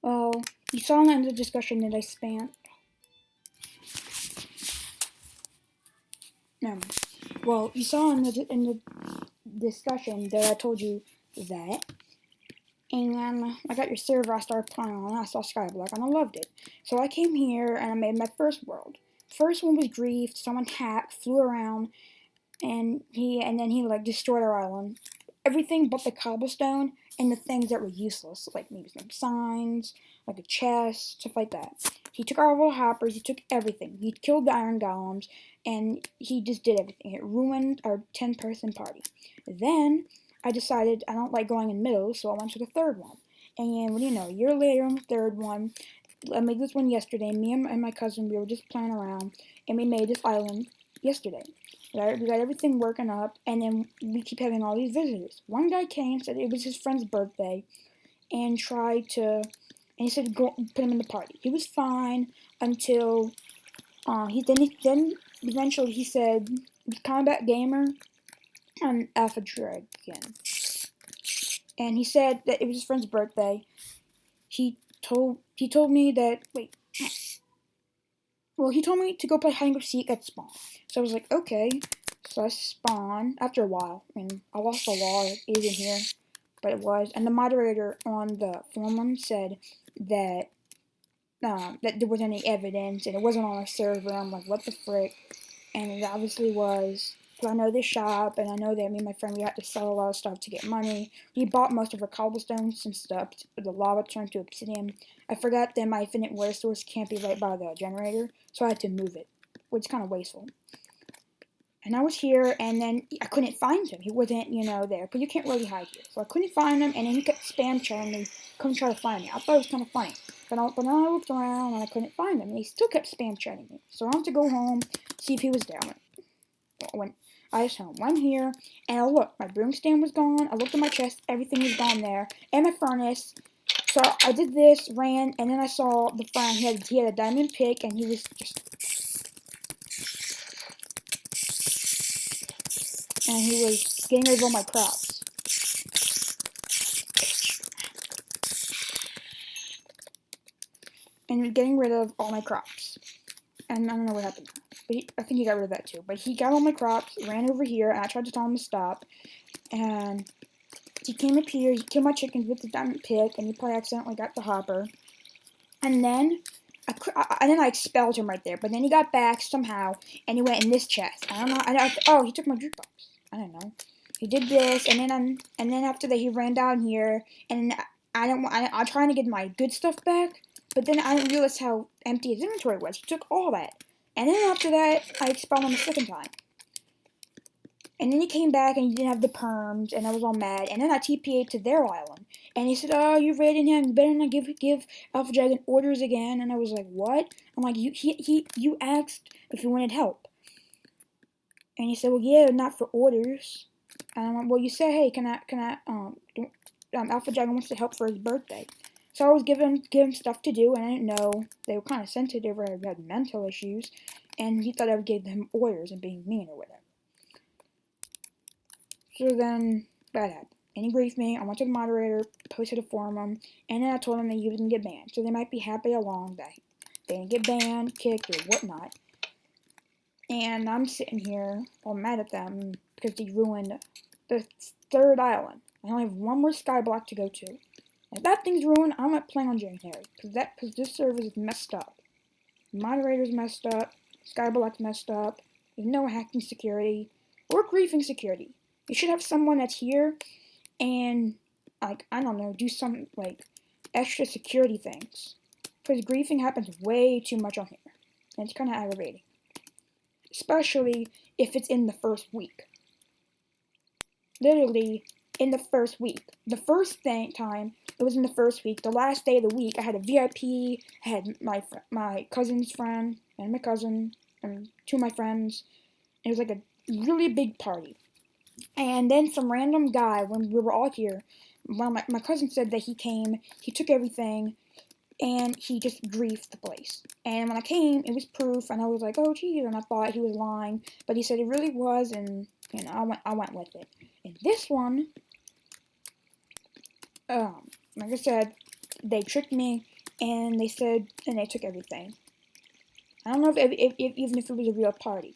Well, you saw in the discussion that I spammed. No. Well, you saw in the discussion that I told you that, and I got your server. I started playing on. I saw Skyblock, and I loved it. So I came here and I made my first world. First one was griefed. Someone hacked, flew around, and then he like destroyed our island. Everything but the cobblestone and the things that were useless, like maybe some signs, like a chest, stuff like that. He took our little hoppers, he took everything. He killed the iron golems, and he just did everything. It ruined our 10-person party. Then I decided I don't like going in middle, so I went to the third one. And what do you know, a year later on the third one, I made this one yesterday. Me and my cousin, we were just playing around, and we made this island yesterday. We got everything working up, and then we keep having all these visitors. One guy came, said it was his friend's birthday, and he said go put him in the party. He was fine until then eventually he said combat gamer and alpha dragon, and he said that it was his friend's birthday. He told me that he told me to go play hide and seek at spawn. So I was like, okay. So I spawned after a while. I mean, I lost a lot. It isn't here, but it was. And the moderator on the forum said that that there wasn't any evidence and it wasn't on a server. I'm like, what the frick? And it obviously was. So I know this shop, and I know that me and my friend, we had to sell a lot of stuff to get money. We bought most of our cobblestone since the lava turned to obsidian. I forgot that my infinite water source can't be right by the generator, so I had to move it, which is kind of wasteful. And I was here, and then I couldn't find him. He wasn't, there, because you can't really hide here. So I couldn't find him, and then he kept spam chatting me, come try to find me. I thought it was kind of funny. But then I looked around, and I couldn't find him, and he still kept spam chatting me. So I wanted to go home, see if he was there. When I just went here, and I looked. My broom stand was gone. I looked at my chest. Everything was gone there. And my furnace. So I did this, ran, and then I saw the friend. He had a diamond pick, and he was just... And he was getting rid of all my crops. And he was getting rid of all my crops. And I don't know what happened. But I think he got rid of that too. But he got all my crops, ran over here, and I tried to tell him to stop. And he came up here, he killed my chickens with the diamond pick, and he probably accidentally got the hopper. And then I expelled him right there. But then he got back somehow, and he went in this chest. I don't know. Oh, he took my jukebox. I don't know. He did this, and then after that, he ran down here, and I'm trying to get my good stuff back, but then I didn't realize how empty his inventory was. He took all that, and then after that, I expelled him a second time. And then he came back, and he didn't have the perms, and I was all mad. And then I TPA'd to their island, and he said, "Oh, you raided him. You better not give Alpha Dragon orders again." And I was like, "What?" I'm like, "You asked if he wanted help." And he said, "Well, yeah, not for orders." And I went, "Well, you said, hey, Alpha Dragon wants to help for his birthday." So I was giving him stuff to do, and I didn't know they were kind of sensitive or had mental issues, and he thought I would give them orders and being mean or whatever. So then that happened. And he griefed me. I went to the moderator, posted a forum, and then I told him that he didn't get banned. So they might be happy along that they didn't get banned, kicked, or whatnot. And I'm sitting here all mad at them because they ruined the third island. I only have one more skyblock to go to. And if that thing's ruined, I'm not playing on Jerry and Harry. Because this server is messed up. The moderator's messed up. Skyblock's messed up. There's no hacking security. Or griefing security. You should have someone that's here and, like, I don't know, do some, like, extra security things. Because griefing happens way too much on here. And it's kind of aggravating. Especially if it's in the first week. Literally, in the first week. The first time, it was in the first week. The last day of the week, I had a VIP. I had my cousin's friend, and my cousin, and two of my friends. It was like a really big party. And then some random guy, when we were all here, my cousin said that he came, he took everything, and he just griefed the place. And when I came, it was proof, and I was like, oh, geez, and I thought he was lying. But he said it really was, and, I went with it. And this one, like I said, they tricked me. and they said, and they took everything. I don't know if even if it was a real party.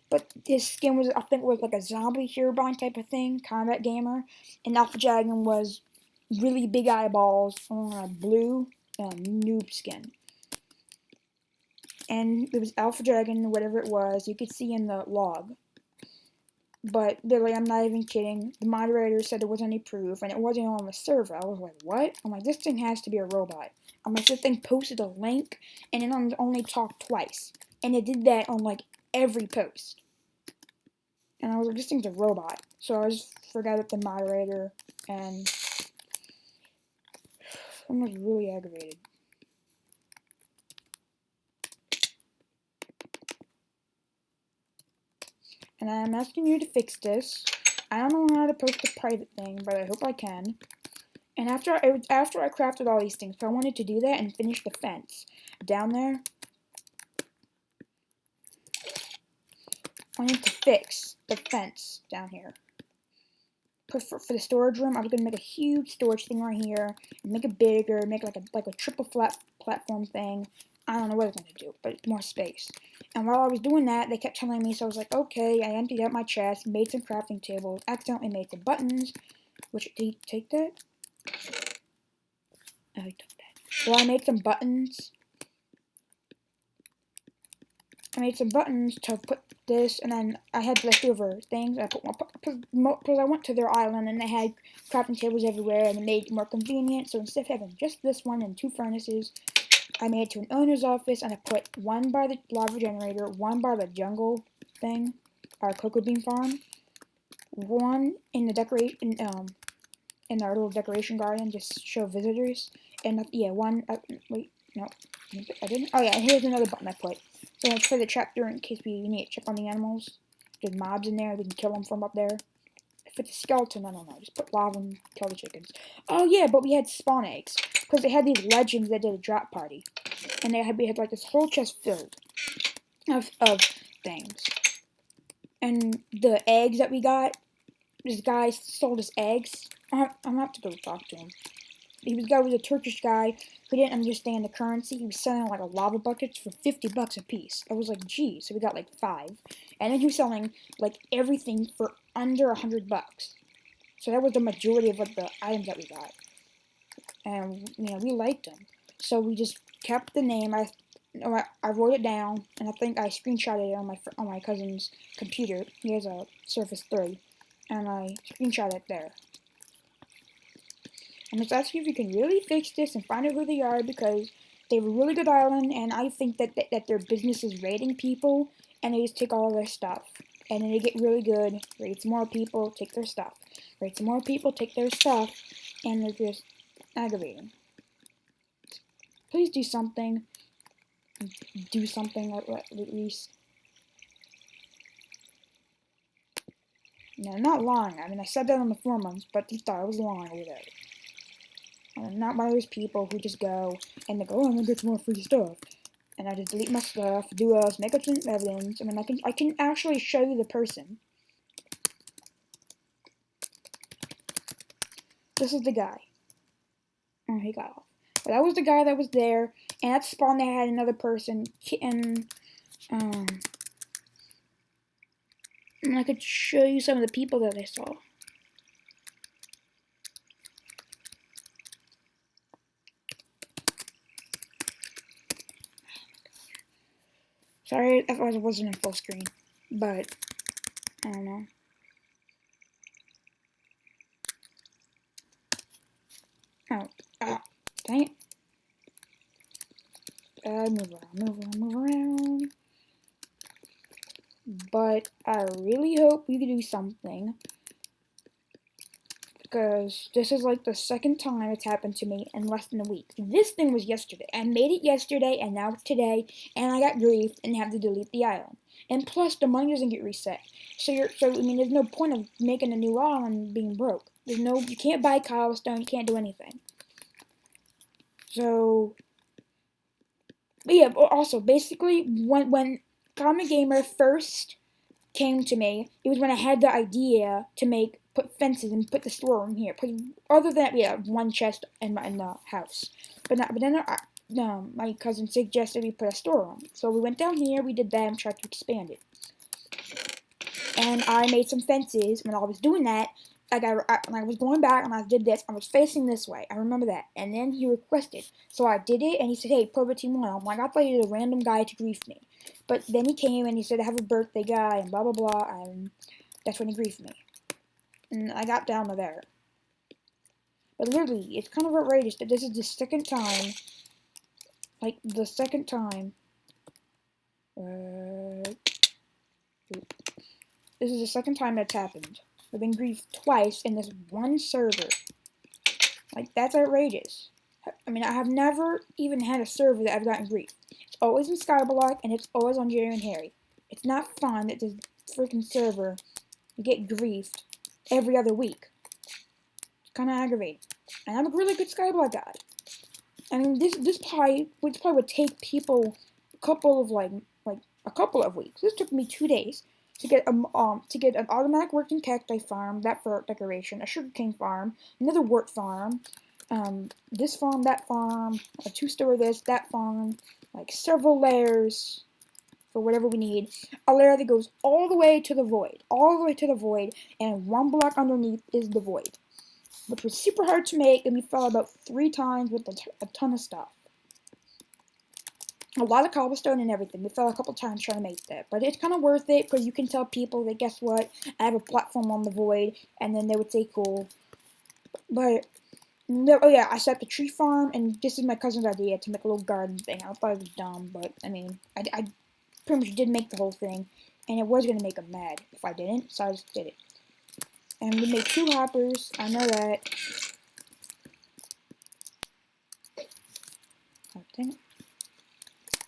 But his skin was, I think, was like a zombie Herobrine type of thing, combat gamer. And Alpha Dragon was really big eyeballs on a blue noob skin. And it was Alpha Dragon, whatever it was, you could see in the log. But literally, I'm not even kidding. The moderator said there wasn't any proof, and it wasn't on the server. I was like, what? I'm like, this thing has to be a robot. I'm like, this thing posted a link, and it only talked twice. And it did that on, like, every post. And I was like, this thing's a robot. So I just forgot it the moderator, and I was really aggravated. And I'm asking you to fix this. I don't know how to post a private thing, but I hope I can. And after I crafted all these things, so I wanted to do that and finish the fence down there. I need to fix the fence down here. For the storage room, I was gonna make a huge storage thing right here, and make it bigger, make like a triple flat platform thing. I don't know what I was gonna do, but more space. And while I was doing that, they kept telling me, so I was like, okay, I emptied out my chest, made some crafting tables, accidentally made some buttons, which, did he take that? Oh, he took that. So I made some buttons. I made some buttons to put this, and then I had leftover things. I put more, because I went to their island, and they had crafting tables everywhere, and it made it more convenient. So instead of having just this one and 2 furnaces, I made it to an owner's office, and I put one by the lava generator, one by the jungle thing, our cocoa bean farm, one in the decoration, in our little decoration garden, just to show visitors, and yeah, one. Wait, no, I didn't. Oh yeah, and here's another button I put. So it's for the tractor in case we need to check on the animals. There's mobs in there, we can kill them from up there. If it's a skeleton, I don't know, just put lava and kill the chickens. Oh yeah, but we had spawn eggs, because they had these legends that did a drop party. And we had like this whole chest filled of things. And the eggs that we got, this guy sold us eggs. I'm gonna have to go talk to him. He was a Turkish guy who didn't understand the currency. He was selling like a lava buckets for 50 bucks a piece. I was like, geez. So we got like 5. And then he was selling like everything for under 100 bucks. So that was the majority of what the items that we got. And, you know, we liked them. So we just kept the name. I wrote it down, and I think I screenshotted it on my cousin's computer. He has a Surface 3, and I screenshot it there. I'm just asking if you can really fix this and find out who they are, because they have a really good island, and I think that their business is raiding people, and they just take all their stuff. And then they get really good, raid some more people, take their stuff. Raid some more people, take their stuff, and they're just aggravating. Please do something. Do something at least. No, not lying. I mean, I said that on the forums, but he thought I was lying with it. I'm not one of those people who just go and they go, oh, I'm gonna get some more free stuff, and I just delete my stuff, do else, make up some evidence. I mean, I can actually show you the person. This is the guy. Oh, he got off. But that was the guy that was there, and at spawn they had another person, and I could show you some of the people that I saw. Sorry if I wasn't in full screen, but I don't know. Oh, dang it. Move around. But I really hope we can do something, because this is like the second time it's happened to me in less than a week. This thing was yesterday. I made it yesterday, and now it's today, and I got griefed and have to delete the island. And plus, the money doesn't get reset. So I mean, there's no point of making a new island being broke. You can't buy cobblestone, you can't do anything. So, but yeah, also, basically, when Common Gamer first came to me, it was when I had the idea to put fences and put the storeroom here. Other than that, we had one chest in the house. But then my cousin suggested we put a storeroom. So we went down here, we did that, and tried to expand it. And I made some fences. When I was doing that, when I was going back and I did this, I was facing this way. I remember that. And then he requested. So I did it, and he said, hey, put a team on. I'm like, I thought he was a random guy to grief me. But then he came and he said, I have a birthday guy, and blah, blah, blah, and that's when he griefed me. And I got down to there. But literally, it's kind of outrageous that this is the second time, this is the second time that's happened. I've been griefed twice in this one server. Like, that's outrageous. I mean, I have never even had a server that I've gotten griefed. It's always in Skyblock, and it's always on Jerry and Harry. It's not fun that this freaking server you get griefed every other week. It's kind of aggravating. And I'm a really good Skyblock guy. I mean, this probably would take people a couple of weeks. This took me 2 days to get an automatic working cacti farm, that for decoration, a sugarcane farm, another wort farm, this farm, that farm, a 2-store this, that farm, like several layers for whatever we need. A layer that goes all the way to the void, and 1 block underneath is the void, which was super hard to make, and we fell about 3 times with a ton of stuff. A lot of cobblestone and everything. We fell a couple times trying to make that. But it's kind of worth it, because you can tell people that, guess what, I have a platform on the void, and then they would say, cool. But, no, oh yeah, I set up the tree farm, and this is my cousin's idea, to make a little garden thing. I thought it was dumb, but, I mean, I pretty much did make the whole thing, and it was going to make him mad if I didn't, so I just did it. And we made 2 hoppers, I know that.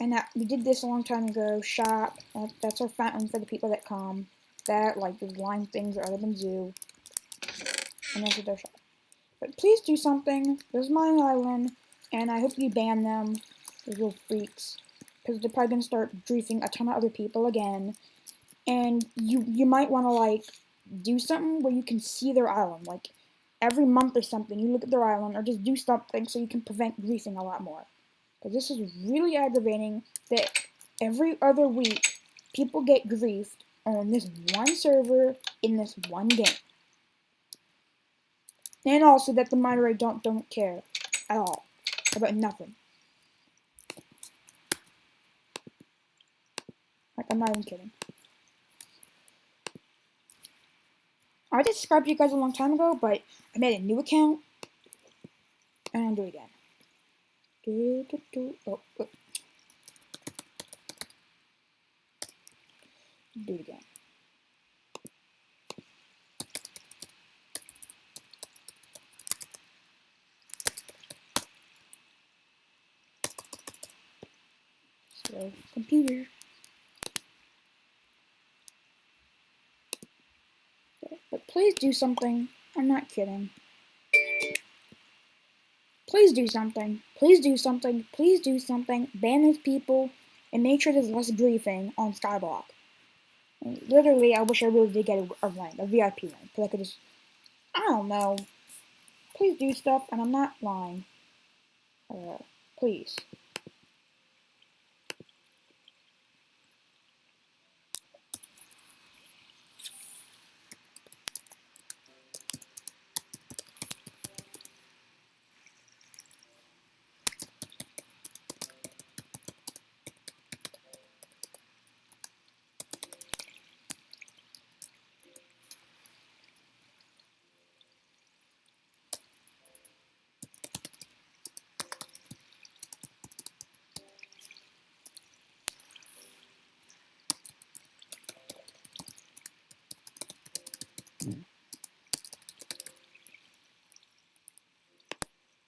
And we did this a long time ago. Shop. That's our fountain for the people that come. That, like, the lime things are other than zoo. And that's their shop. But please do something. This is my island. And I hope you ban them. Those little freaks. Because they're probably going to start griefing a ton of other people again. And you might want to, like, do something where you can see their island. Like, every month or something, you look at their island. Or just do something so you can prevent griefing a lot more. Because this is really aggravating that every other week people get griefed on this one server in this one game. And also that the moderator don't care at all about nothing. Like, I'm not even kidding. I did subscribe to you guys a long time ago, but I made a new account and I'll do it again. Oh. Do it again. So, computer. But please do something. I'm not kidding. Please do something. Please do something. Please do something. Ban these people and make sure there's less griefing on Skyblock. And literally, I wish I really did get a rank, a VIP rank, because I could just, I don't know. Please do stuff, and I'm not lying. Please.